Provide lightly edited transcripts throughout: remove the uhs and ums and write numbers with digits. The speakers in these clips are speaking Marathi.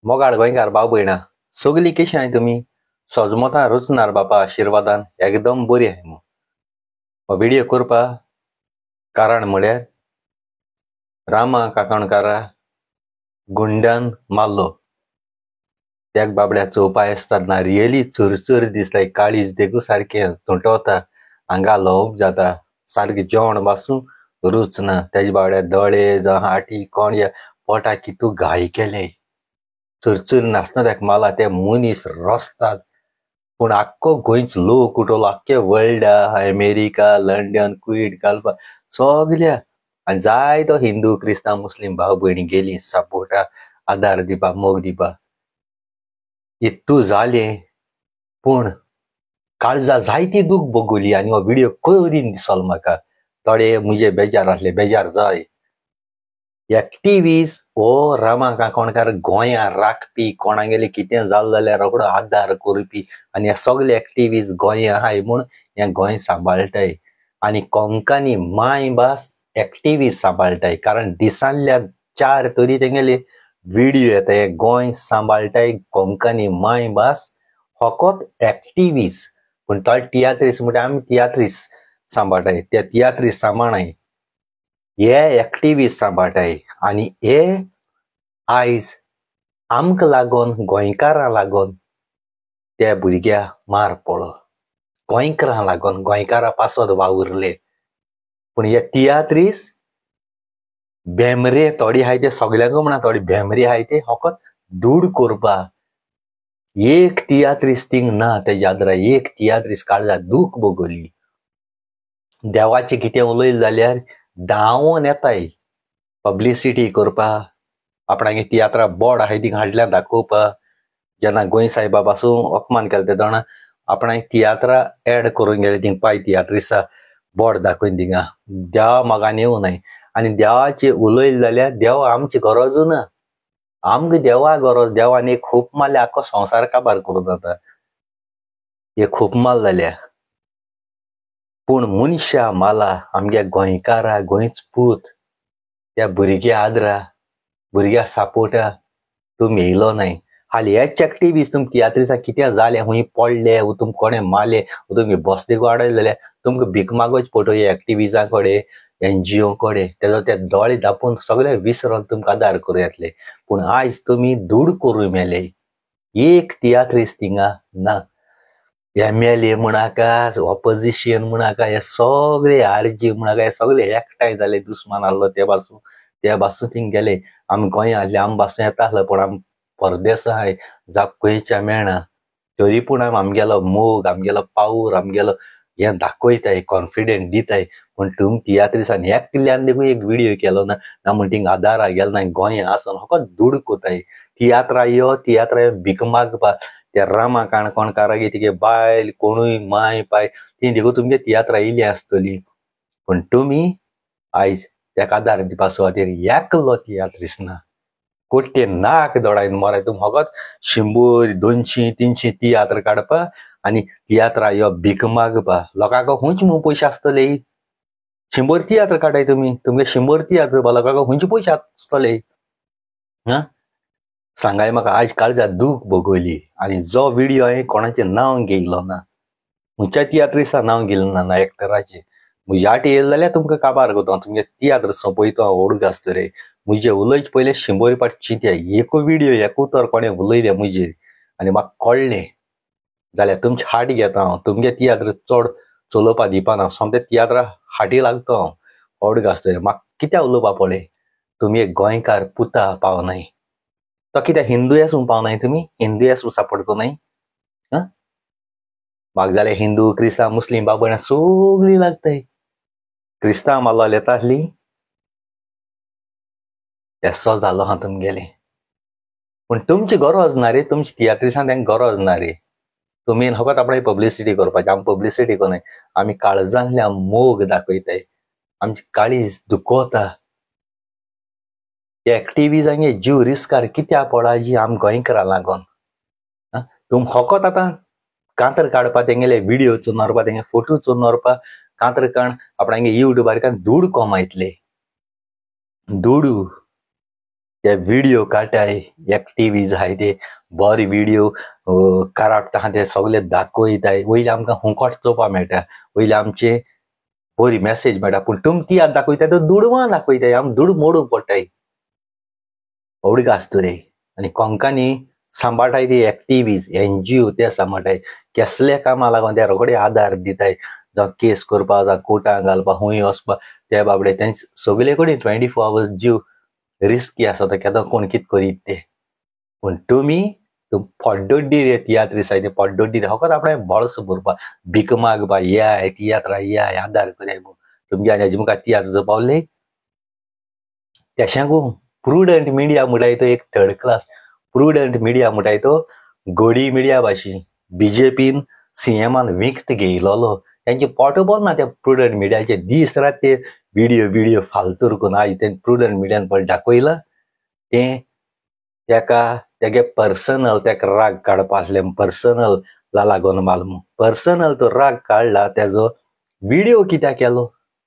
मोगाळ गोंयकार भाव भयणां सगलीं कशीं आहाय तुमी सोजमोतां रुचनार बापा आशिर्वादान एकदम बरी आहाय मो हो व्हिडिओ करपा कारण म्हळ्यार रामा काकोणकारा गुंड्यान मारलो त्या बाबड्या चोवपाक आसतना रियली चुरचूर दिसता काळीज देखून सारकें तुटवता हांगा लोवप जाता सारकें जेवण पासून रुचना तेजे बाबड्या दोळे जावं हाटी कोणया पोटा कितू घाय केले चुरचूर नासतना ताका मारला ते मनीस रस्तात पूण आख्खो गोंयच लोक उठवलो आख्खे वर्ल्डा अमेरिका लंडन क्वीट घालपाक सगल्या आनी जायतो हिंदू क्रिस्तांव मुस्लीम भाव भयणी गेली सपोर्टा आदार दिवपाक मोग दिवपाक इतू जालें पूण काळजा जायती दूख भोगली आनी हो व्हिडिओ करीन दिसलो म्हाका थोडे म्हजे बेजार आसले बेजार जाय एक्टिव्हिस्ट हो रामा काकोणकार गोंयां राखपी कोणागेले कितें जालें जाल्यार रोखडो आदार करपी आनी हे सगळे एक्टिव्हिस्ट गोंयां आहाय म्हूण हें गोंय सांबाळटाय आनी कोंकणी मायभास एक्टिव्हिस्ट सांबाळटाय कारण दिसांतल्यान 4 तरी तेंगेले व्हिडिओ येताय गोंय सांबाळटाय कोंकणी मायभास फकत एक्टिव्हिस्ट पूण तो तियात्रिस्ट म्हणटा आमी तियात्रिस्ट सांबाळटाय ते तियात्रिस्ट सांबाळाय हे एक्टिव्हिस्ट सांबाळटाय आनी हे आयज आमकां लागोन गोंयकारां लागोन त्या भुरग्या मार पडलो गोंयकारां लागोन गोंयकारां पासत वावुरले पूण हे तियात्रिस्ट भेमरे थोडी आहाय ते सगल्यांक म्हणा थोडी भेमरे आहाय ते फकत धूड करपाक एक तियात्रिस्ट थिंग ना तेज्या आदरा एक तियात्रिस्ट काळजा दूख भोगली देवाचें कितें उलयलें जाल्यार धांवोन येताय पब्लिसिटी करपाक आपणागे तियात्रा बोर्ड आहाय ती हाडल्यार दाखोवपाक जेन्ना गोंय सायबा पासून अपमान केले ते जाणा आपणागे तियात्रा एड करून गेले थिंग पाय तियात्रिस्टा बोर्ड दाखोवन थिंगा देवा मोगान येवं न्हय आनी देवाचें उलयलें जाल्यार देव आमची गरज ना आमकां देवा गरज देवान एक खूप मारल्या आख्खो संवसार काबार करूं जाता हे खूप माल जाल्या पूण मनशां माला आमगे गोंयकारा गोंयच पूत त्या भुरग्या आदरा भुरग्या सापोर्टा तुमी येयलो न्हय हालीं हेच एक्टिव्हिस्ट तुमकां तियात्रिस्टां कितें जालें खूंय पडले वो तुमकां कोणें मारलें वो तुमी बसदेको वाडयले जाल्यार तुमकां भीक मागोवचें पडटो ह्या एक्टिव्हिस्टां कडेन NGO कडेन तेजो ते दोळे धांपून सगळे विसरून तुमकां आदार करूं येतले पूण आयज तुमी धूड करूं मेले एक तियात्रिस्ट थिंगा ना MLA म्हणाका ऑपोजिशन म्हणाका हे सगळे RG म्हणाका हे सगळे एकठांय जाले दुस्मान आहलो ते पासून थिंग गेले आमी गोंया आसले आमी पासून येता आसलो पूण आमी परदेस आहाय जाप खंयच्या मेळना तरी पूण आमगेलो मोग आमगेलो पावर आमगेलो हें दाखयताय कॉन्फिडंट दिताय पूण तुमी तियात्रिस्टान एकल्यान देखून एक व्हिडिओ केलो ना म्हण थिंग आदारा गेलो ना गोंया आसून फकत धूड कोताय तियात्रा यो भीक मागपाक त्या रामा काणकोणकारागे तिगे बायल कोणूय माय पाय ती देखून तुमगे तियात्रा येयली आसतली पूण तुमी आयज तेका आदार दिवपा सुवातेर एकलो तियात्रिस्ट ना कोट्टे नाक दोडायन मराय तुमी फकत 100 200 300 तियात्र काडपा आनी तियात्रा यो भीक मागपा लोकांक खंयचे म्हूण पयशे आसतले 100 तियात्र काडाय तुमी तुमगे 100 तियात्र लोकांक खंयचे पयशे आसतले सांगाय म्हाका आयज काळजा दूख भोगली आनी जो व्हिडिओ हांवें कोणाचें नांव घेयलो ना खंयच्या तियात्रिस्टा नांव घेयलो ना एक्टराचें म्हज्या आटी येयलो जाल्यार तुमकां काबार करता तुमगे तियात्र सोंपयता हांव ओडूक आसतले म्हजे उलयचे पयलें 100 पाट चिंत्या एक व्हिडिओ एक उतर कोणें उलयलें म्हजेर आनी म्हाका कळ्ळें जाल्यार तुमचे हाट घेता हांव तुमगे तियात्र चड चलोवपा दिवपाना सोमतें तियात्रा हाटी लागता हांव ओडूक आसतलें म्हाका कित्याक उलोवपा पडलें तुमी एक गोंयकार पुता पावनाय तो कित्याक हिंदू आसून पावनाय तुमी हिंदू आसून सपोर्ट करनाय म्हाका जाल्यार हिंदू क्रिस्तांव मुस्लीम बाब भयणां सगळीं लागताय क्रिस्तांव मारलो येता आसली एसो जालो हा तुमगेलें पूण तुमची गरज ना रे तुमची तियात्रिस्टांक तेंका गरज ना रे तुमी फकत आपणाची पब्लिसिटी करपाची आमी पब्लिसिटी करनाय आमी काळजांतल्यान मोग दाखयताय आमची काळीज दुखोवता एक्टिव्हिस्टांगे जीव रिस्कार कित्याक पडाजी आमी गोंयकारां लागोन तुमी फकत आतां कांतर काडपा तेंगेले व्हिडिओ चोरून व्हरपा तेंगे फोटो चोरून व्हरपा कांतर काण आपणागे युट्यूबार धूड कमायतले धूड ते व्हिडिओ काटाय एक्टिव्हिज आहाय ते बरे व्हिडिओ काडटा आहा ते सगळे दाखयताय वयले आमकां हुंकोट चोवपा मेळटा वयले आमचे बरी मेसेज मेळटा पूण तुमी ती आतां दाखयताय तो दुडवां दाखयताय आमी दुड मोडूंक पडटाय अवडीक आसता रे आनी कोंकणी सांबाळटाय ती एक्टिव्हिज NGO ते सांबाळटाय कसले कामां लागून ते रोखडे आदार दिताय जावं केस करपा जावं कोर्टाक घालपा खूंय वचपा ते बाबडे तेंचे सगळे कडेन 24 hours जीव रिस्की आसा केदो कोण कितें करीत ते पूण तुमी पड्डोड्डी रे तियात्र दिसाय ते पड्डोड्डी फकत आपणें बळस भरपा भीक मागपा या तियात्रा या आदार कराय तुमगे आनी हेजे मुखार तियात्र पावले तेशाकू प्रुडंट मिडिया म्हणटाय तो एक थर्ड क्लास प्रुडंट मिडिया म्हणटाय तो गोडी मिडिया भाशी बीजेपीन सीएमान विकत घेयलोलो त्यांचे पोटोबल ना त्या प्रुडंट मिडियाचे दीस रात ते व्हिडिओ फालतूर करून आज ते प्रुडंट मिडियान पळय दाखयलां ते तेगे पर्सनल तेका राग काडपा आसलें पर्सनल लागून मालूम पर्सनल तो राग काडला तेजो व्हिडिओ कित्याक केलो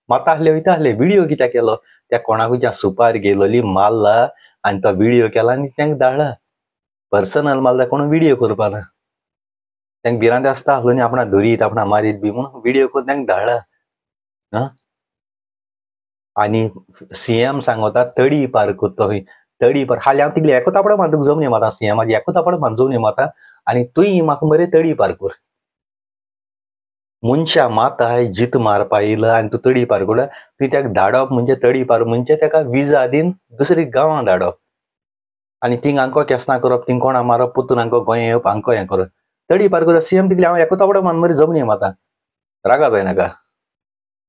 माता आहले वयता आहले व्हिडिओ कित्याक केलो त्या कोणाकूय सुपार गेलोली मारला आनी तो व्हिडिओ केला आनी तांकां धाडला पर्सनल मारला कोण व्हिडिओ करपा ना तांकां भिरांत आसता आहलो न्ही आपणा धरीत आपणा मारीत बी म्हणून व्हिडिओ करून तांकां धाडला आनी सीएम सांगता तडी पार करतो तडी पार हालीं हांव तिगले एकूच आपणे मातूंक जमनी माता सीएमाची एकूच आपणे मात जमनी माता आनी तुय म्हाका मरे तडी पार कर मनशा माताय जीत मारपा येयला आनी तूं तडी पार कर तुवें ताका धाडप म्हणजे तडी पार म्हणजे ताका विजा दीन दुसरी गांवां धाडप आनी थिंग हांको केसना करप थिंग कोणा मारप पुतून हांको गोंय येवप हांको हें करप तडी पार करता सीएम तिगले हांव एकूच आपणे मान मरे जमनी माता रागा जायनाका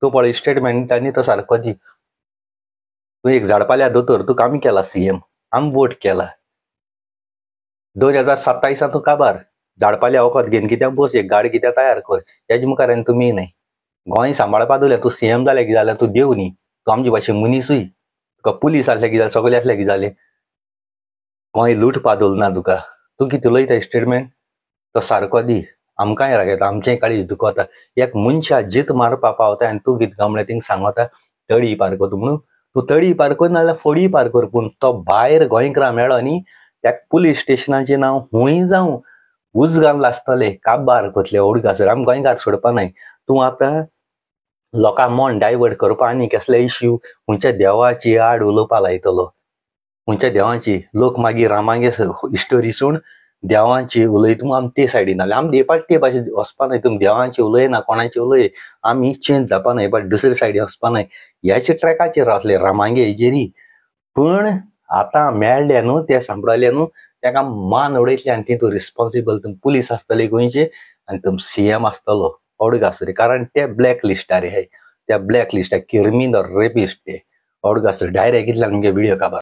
तूं पळय स्टेटमेंटांनी तो सारको दी तूं एक झाडपाल्या दोतोर तुका आमी केला सीएम आमी वोट केला 2027 तूं काबार झाडपाल्या वखद घेवन कित्याक बस एक गाडी कित्याक तयार कर हेजे मुखार तुमी न्हय गोंय सांबाळपा दवरलें तूं सीएम जालें कितें जालें तूं देव न्ही तूं आमचे भाशेन मनीसूय तुका पुलीस आसलें कितें सगळें आसलें कितें जालें गोंय लुटपा दवरना तुका तूं कितें उलयता स्टेटमेंट तो सारको दी आमकांय राग येता आमचेंय काळीज दुखता एक मनशा जीत मारपा पावता आनी तूं कितें गामणें थिंग सांगता तडी पार कर म्हणून तूं तडी पार कर नाजाल्यार फोडी पार कर पूण तो भायर गोंयकारां मेळ्ळो न्ही त्या पुलीस स्टेशनाचें नांव खूंय जावं उजगाम आसतलें काबार करतले ओडगासर आमी गोंयकार सोडपा न्हय तूं आतां लोकां मन डायवर्ट करपा आनी कसले इश्यू खंयच्या देवाची आड उलोवपा लायतलो खंयच्या देवाची लोक मागीर रामागे हिस्टोरी सोड देवाची उलयता म्हूण आमी ते सायडीन नाल्यार आमी पाटी भाशेन वचपा न्हय तुमी देवाची उलयना कोणाची उलय आमी चेंज जावपा न्हय बट दुसरे सायडीन वचपा न्हय ह्याच्या ट्रॅकाचेर रावतले रामागे हेजेरी पूण आतां मेळ्ळे न्हू ते सांबाळले न्हू ताका मान उडयतले आनी तितून रिस्पॉन्सिबल तुमी पुलीस आसतले गोंयचे आनी तुमी सीएम आसतलो ओडगासरी कारण ते ब्लॅक लिस्टार आहाय त्या ब्लॅक लिस्टार क्रिमिनल रेपिस्ट ते ओडगासरी डायरेक्ट इतल्यान आमगे व्हिडिओ काबार